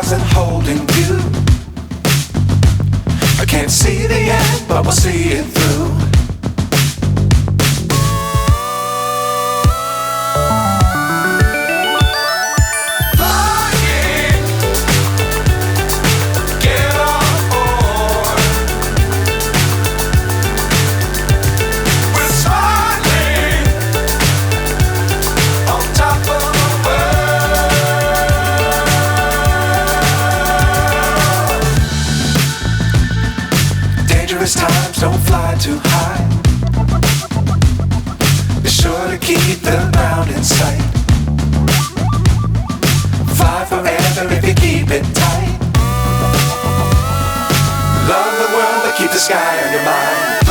stars and holding you. I can't see the end, but we'll see it through. Times don't fly too high. Be sure to keep the ground in sight. Fly forever if you keep it tight. Love the world but keep the sky on your mind.